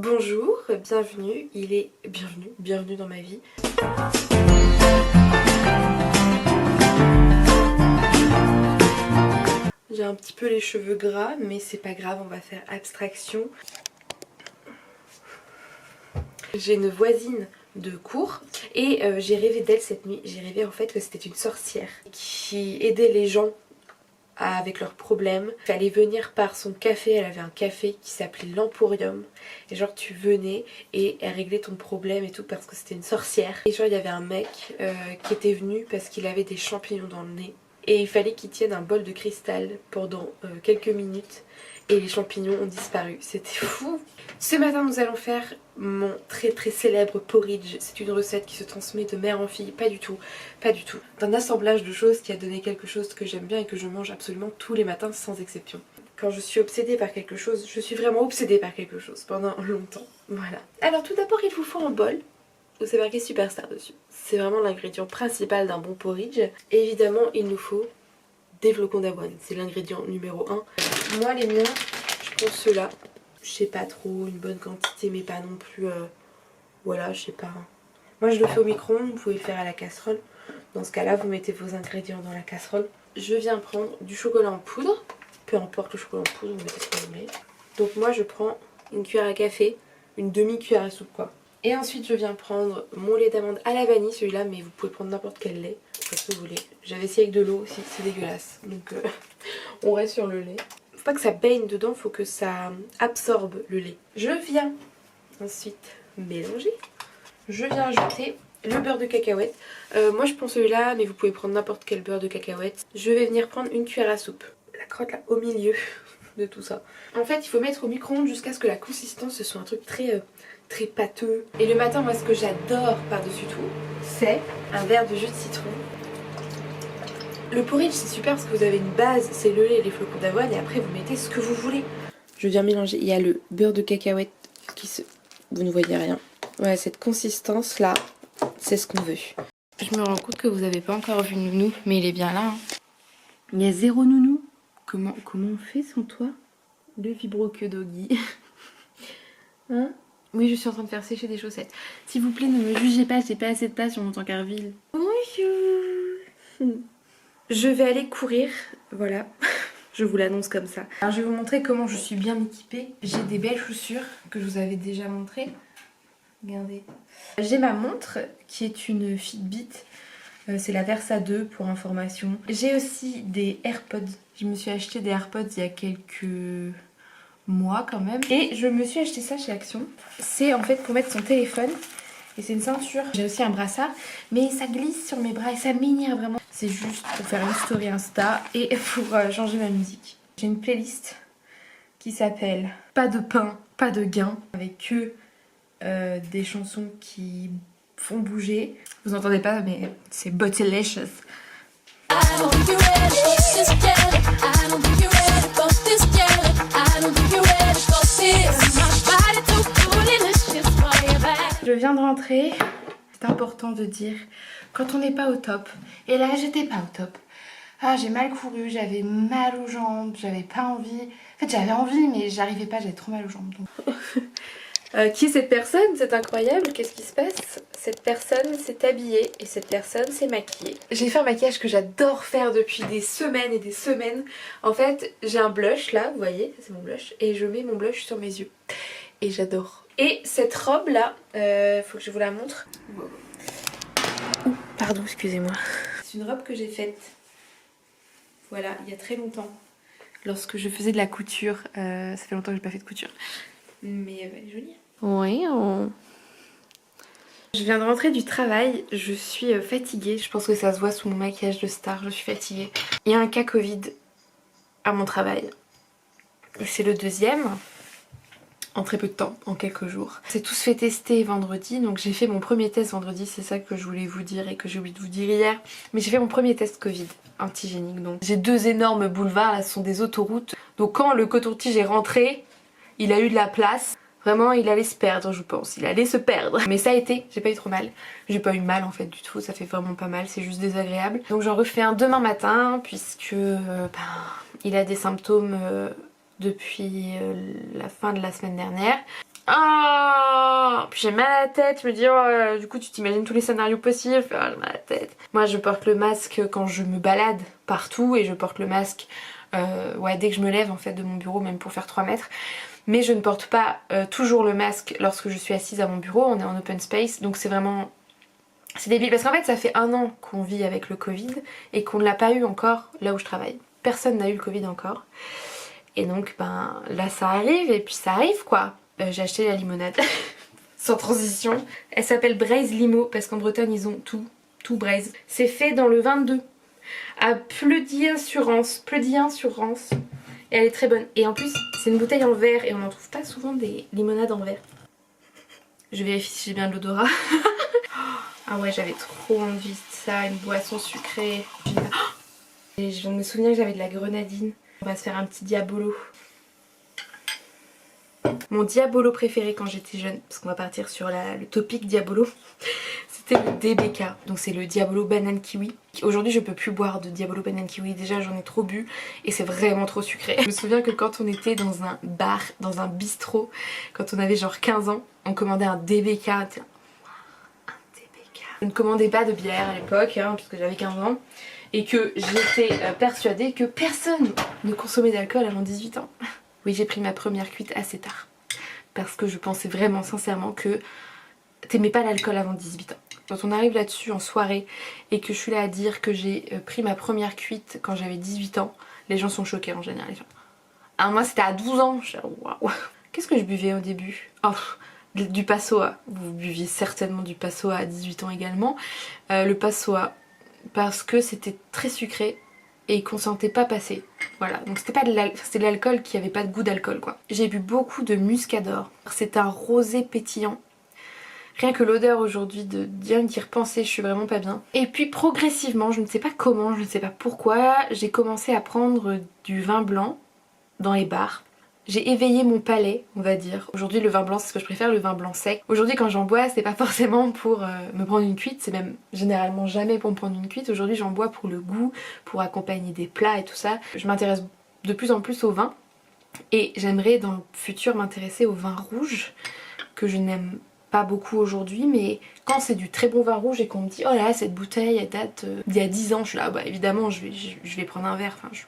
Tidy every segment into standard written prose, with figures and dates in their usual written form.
Bonjour, bienvenue, bienvenue dans ma vie. J'ai un petit peu les cheveux gras, mais c'est pas grave, on va faire abstraction. J'ai une voisine de cours et j'ai rêvé d'elle cette nuit. J'ai rêvé en fait que c'était une sorcière qui aidait les gens avec leurs problèmes. Il fallait venir par son café, elle avait un café qui s'appelait l'Emporium. Et genre tu venais et elle réglait ton problème et tout parce que c'était une sorcière. Et genre il y avait un mec qui était venu parce qu'il avait des champignons dans le nez. Et il fallait qu'il tienne un bol de cristal pendant quelques minutes. Et les champignons ont disparu. C'était fou. Ce matin nous allons faire mon très célèbre porridge. C'est une recette qui se transmet de mère en fille. Pas du tout, pas du tout. D'un assemblage de choses qui a donné quelque chose que j'aime bien et que je mange absolument tous les matins sans exception. Quand je suis obsédée par quelque chose, je suis vraiment obsédée par quelque chose pendant longtemps. Voilà. Alors tout d'abord il vous faut un bol où c'est marqué Superstar dessus. C'est vraiment l'ingrédient principal d'un bon porridge. Et évidemment il nous faut des flocons d'avoine, c'est l'ingrédient numéro 1. Moi les miens, je prends ceux-là. Je sais pas trop, une bonne quantité mais pas non plus... voilà, je sais pas. Moi je le fais au micro-ondes, vous pouvez le faire à la casserole. Dans ce cas-là, vous mettez vos ingrédients dans la casserole. Je viens prendre du chocolat en poudre. Peu importe le chocolat en poudre, vous mettez ce que vous voulez. Donc moi je prends une cuillère à café, une demi-cuillère à soupe quoi. Et ensuite je viens prendre mon lait d'amande à la vanille, celui-là, mais vous pouvez prendre n'importe quel lait, comme vous voulez. J'avais essayé avec de l'eau aussi, c'est dégueulasse. Donc on reste sur le lait. Faut pas que ça baigne dedans, faut que ça absorbe le lait. Je viens ensuite mélanger. Je viens ajouter le beurre de cacahuète. Moi je prends celui-là, mais vous pouvez prendre n'importe quel beurre de cacahuète. Je vais venir prendre une cuillère à soupe. La crotte là au milieu de tout ça. En fait il faut mettre au micro-ondes jusqu'à ce que la consistance ce soit un truc très pâteux. Et le matin moi ce que j'adore par-dessus tout, c'est un verre de jus de citron. Le porridge c'est super parce que vous avez une base, c'est le lait et les flocons d'avoine, et après vous mettez ce que vous voulez. Je viens mélanger, il y a le beurre de cacahuète qui se... Vous ne voyez rien. Ouais, cette consistance là, c'est ce qu'on veut. Je me rends compte que vous n'avez pas encore vu Nounou, mais il est bien là. Hein. Il y a zéro Nounou. Comment on fait sans toi? Le vibro-queue doggy. Hein? Oui, je suis en train de faire sécher des chaussettes. S'il vous plaît, ne me jugez pas, j'ai pas assez de place sur mon tankerville. Bonjour. Je vais aller courir, voilà. Je vous l'annonce comme ça. Alors je vais vous montrer comment je suis bien équipée. J'ai des belles chaussures que je vous avais déjà montrées. Regardez. J'ai ma montre qui est une Fitbit. C'est la Versa 2 pour information. J'ai aussi des AirPods. Je me suis acheté des AirPods il y a quelques mois quand même. Et je me suis acheté ça chez Action. C'est en fait pour mettre son téléphone. Et c'est une ceinture. J'ai aussi un brassard. Mais ça glisse sur mes bras et ça m'énerve vraiment. C'est juste pour faire une story Insta et pour changer ma musique. J'ai une playlist qui s'appelle Pas de pain, pas de gain. Avec que des chansons qui font bouger. Vous entendez pas mais c'est Bottylicious. Je viens de rentrer. C'est important de dire quand on n'est pas au top. Et là j'étais pas au top. Ah, j'ai mal couru, j'avais mal aux jambes, j'avais pas envie. En fait j'avais envie mais j'arrivais pas, j'avais trop mal aux jambes. Donc... qui est cette personne? C'est incroyable, qu'est-ce qui se passe? Cette personne s'est habillée et cette personne s'est maquillée. J'ai fait un maquillage que j'adore faire depuis des semaines et des semaines. En fait j'ai un blush là, vous voyez, c'est mon blush. Et je mets mon blush sur mes yeux. Et j'adore. Et cette robe là, faut que je vous la montre. Oh, pardon, excusez-moi. C'est une robe que j'ai faite, voilà, il y a très longtemps. Lorsque je faisais de la couture, ça fait longtemps que j'ai pas fait de couture. Mais elle est jolie. Oui. Je viens de rentrer du travail, je suis fatiguée. Je pense que ça se voit sous mon maquillage de star, je suis fatiguée. Il y a un cas Covid à mon travail. C'est le deuxième. En très peu de temps, en quelques jours. C'est tous fait tester vendredi, donc j'ai fait mon premier test vendredi, c'est ça que je voulais vous dire et que j'ai oublié de vous dire hier. Mais j'ai fait mon premier test Covid antigénique, donc j'ai deux énormes boulevards, là ce sont des autoroutes. Donc quand le coton-tige est rentré, il a eu de la place. Vraiment il allait se perdre je pense, il allait se perdre. Mais ça a été, j'ai pas eu trop mal. J'ai pas eu mal en fait du tout, ça fait vraiment pas mal, c'est juste désagréable. Donc j'en refais un demain matin puisque il a des symptômes... depuis la fin de la semaine dernière. Oh, puis j'ai mal à la tête, je me dis du coup tu t'imagines tous les scénarios possibles, j'ai mal à la tête. Moi je porte le masque quand je me balade partout et je porte le masque ouais, dès que je me lève en fait de mon bureau, même pour faire 3 mètres. Mais je ne porte pas toujours le masque lorsque je suis assise à mon bureau, on est en open space, donc c'est vraiment... C'est débile parce qu'en fait ça fait 1 an qu'on vit avec le Covid et qu'on ne l'a pas eu encore là où je travaille. Personne n'a eu le Covid encore. Et donc ben là ça arrive et puis ça arrive quoi. J'ai acheté la limonade sans transition. Elle s'appelle Braise Limo parce qu'en Bretagne ils ont tout braise. C'est fait dans le 22 à Pleudy-Assurance. Et elle est très bonne. Et en plus c'est une bouteille en verre et on n'en trouve pas souvent des limonades en verre. Je vérifie si j'ai bien de l'odorat. Ah ouais, j'avais trop envie de ça, une boisson sucrée. Et je viens de me souvenir que j'avais de la grenadine. On va se faire un petit diabolo. Mon diabolo préféré quand j'étais jeune, parce qu'on va partir sur le topic diabolo, c'était le DBK. Donc c'est le diabolo banane kiwi. Aujourd'hui je peux plus boire de diabolo banane kiwi, déjà j'en ai trop bu et c'est vraiment trop sucré. Je me souviens que quand on était dans un bar, dans un bistrot, quand on avait genre 15 ans, on commandait un DBK. Je ne commandais pas de bière à l'époque, hein, puisque j'avais 15 ans, et que j'étais persuadée que personne ne consommait d'alcool avant 18 ans. Oui, j'ai pris ma première cuite assez tard, parce que je pensais vraiment sincèrement que t'aimais pas l'alcool avant 18 ans. Quand on arrive là-dessus en soirée et que je suis là à dire que j'ai pris ma première cuite quand j'avais 18 ans, les gens sont choqués en général. Alors moi c'était à 12 ans, je suis waouh. Qu'est-ce que je buvais au début? Oh, du Passoa. Vous buviez certainement du Passoa à 18 ans également. Le Passoa, parce que c'était très sucré et qu'on sentait pas passer. Voilà, donc c'était pas de l'alcool qui avait pas de goût d'alcool quoi. J'ai bu beaucoup de muscador. C'est un rosé pétillant. Rien que l'odeur aujourd'hui de bien d'y repenser, je suis vraiment pas bien. Et puis progressivement, je ne sais pas comment, je ne sais pas pourquoi, j'ai commencé à prendre du vin blanc dans les bars. J'ai éveillé mon palais, on va dire. Aujourd'hui le vin blanc c'est ce que je préfère, le vin blanc sec. Aujourd'hui quand j'en bois c'est pas forcément pour me prendre une cuite, c'est même généralement jamais pour me prendre une cuite. Aujourd'hui j'en bois pour le goût, pour accompagner des plats et tout ça. Je m'intéresse de plus en plus au vin et j'aimerais dans le futur m'intéresser au vin rouge que je n'aime pas beaucoup aujourd'hui, mais quand c'est du très bon vin rouge et qu'on me dit oh là là cette bouteille elle date d'il y a 10 ans, je suis là bah évidemment je vais prendre un verre, enfin je suis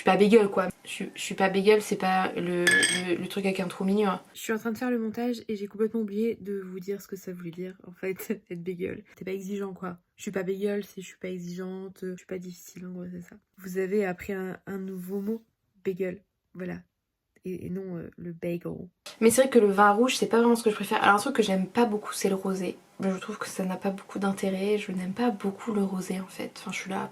pas bagel quoi. Je suis pas bagel, c'est pas le truc avec un trou mignon. Hein. Je suis en train de faire le montage et j'ai complètement oublié de vous dire ce que ça voulait dire en fait, être bagel. C'est pas exigeant quoi. Je suis pas bagel, c'est je suis pas exigeante, je suis pas difficile en gros c'est ça. Vous avez appris un nouveau mot, bagel, voilà. Et non le bagel. Mais c'est vrai que le vin rouge c'est pas vraiment ce que je préfère. Alors un truc que j'aime pas beaucoup c'est le rosé. Je trouve que ça n'a pas beaucoup d'intérêt, je n'aime pas beaucoup le rosé en fait. Enfin je suis là...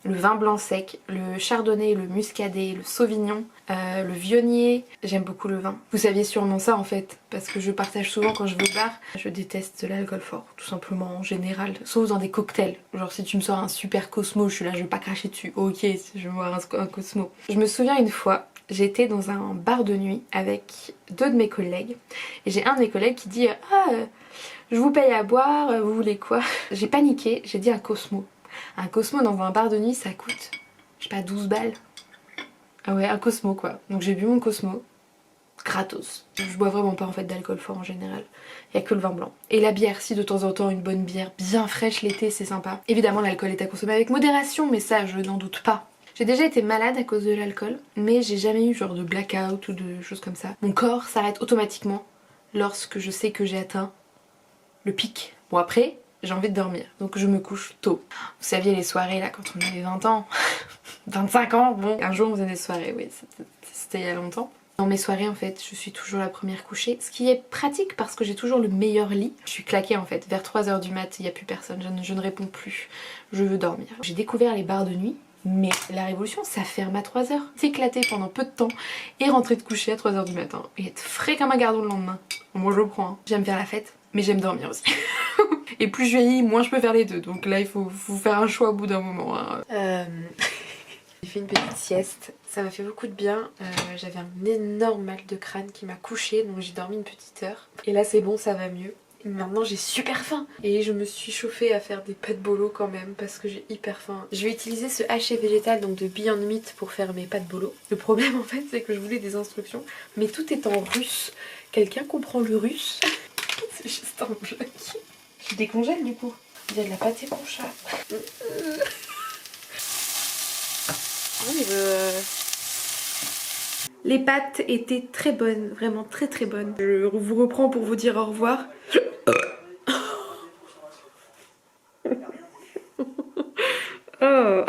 Le vin blanc sec, le chardonnay, le muscadet, le sauvignon, le vionnier, j'aime beaucoup le vin. Vous saviez sûrement ça en fait, parce que je partage souvent quand je vais au bar. Je déteste l'alcool fort, tout simplement en général, sauf dans des cocktails. Genre si tu me sors un super Cosmo, je suis là, je vais pas cracher dessus. Ok, si je vais boire un Cosmo. Je me souviens une fois, j'étais dans un bar de nuit avec 2 de mes collègues, et j'ai un de mes collègues qui dit ah, je vous paye à boire, vous voulez quoi? J'ai paniqué, j'ai dit un Cosmo. Un Cosmo dans un bar de nuit ça coûte, je sais pas, 12 balles. Ah ouais, un Cosmo quoi. Donc j'ai bu mon Cosmo, gratos. Je bois vraiment pas en fait d'alcool fort en général. Il y a que le vin blanc. Et la bière, si de temps en temps une bonne bière bien fraîche l'été c'est sympa. Évidemment l'alcool est à consommer avec modération mais ça je n'en doute pas. J'ai déjà été malade à cause de l'alcool mais j'ai jamais eu genre de blackout ou de choses comme ça. Mon corps s'arrête automatiquement lorsque je sais que j'ai atteint le pic. Bon après... j'ai envie de dormir, donc je me couche tôt. Vous saviez les soirées là quand on avait 20 ans, 25 ans, bon. Un jour on faisait des soirées, oui, c'était il y a longtemps. Dans mes soirées en fait, je suis toujours la première couchée, ce qui est pratique parce que j'ai toujours le meilleur lit. Je suis claquée en fait, vers 3h du mat, il n'y a plus personne, je ne réponds plus, je veux dormir. J'ai découvert les bars de nuit, mais la révolution ça ferme à 3h. S'éclater pendant peu de temps et rentrer de coucher à 3h du matin et être frais comme un gardon le lendemain. Bon, moi je le prends, hein. J'aime faire la fête, mais j'aime dormir aussi. Et plus je vieillis, moins je peux faire les deux. Donc là, il faut faire un choix au bout d'un moment. Hein. J'ai fait une petite sieste. Ça m'a fait beaucoup de bien. J'avais un énorme mal de crâne qui m'a couchée. Donc j'ai dormi une petite heure. Et là, c'est bon, ça va mieux. Et maintenant, j'ai super faim. Et je me suis chauffée à faire des pâtes bolo quand même. Parce que j'ai hyper faim. Je vais utiliser ce haché végétal donc de Beyond Meat pour faire mes pâtes bolo. Le problème en fait, c'est que je voulais des instructions. Mais tout est en russe. Quelqu'un comprend le russe? C'est juste un bloc. Je décongèle du coup. Il y a de la pâté pour chat. Les pâtes étaient très bonnes, vraiment très très bonnes. Je vous reprends pour vous dire au revoir. Oh.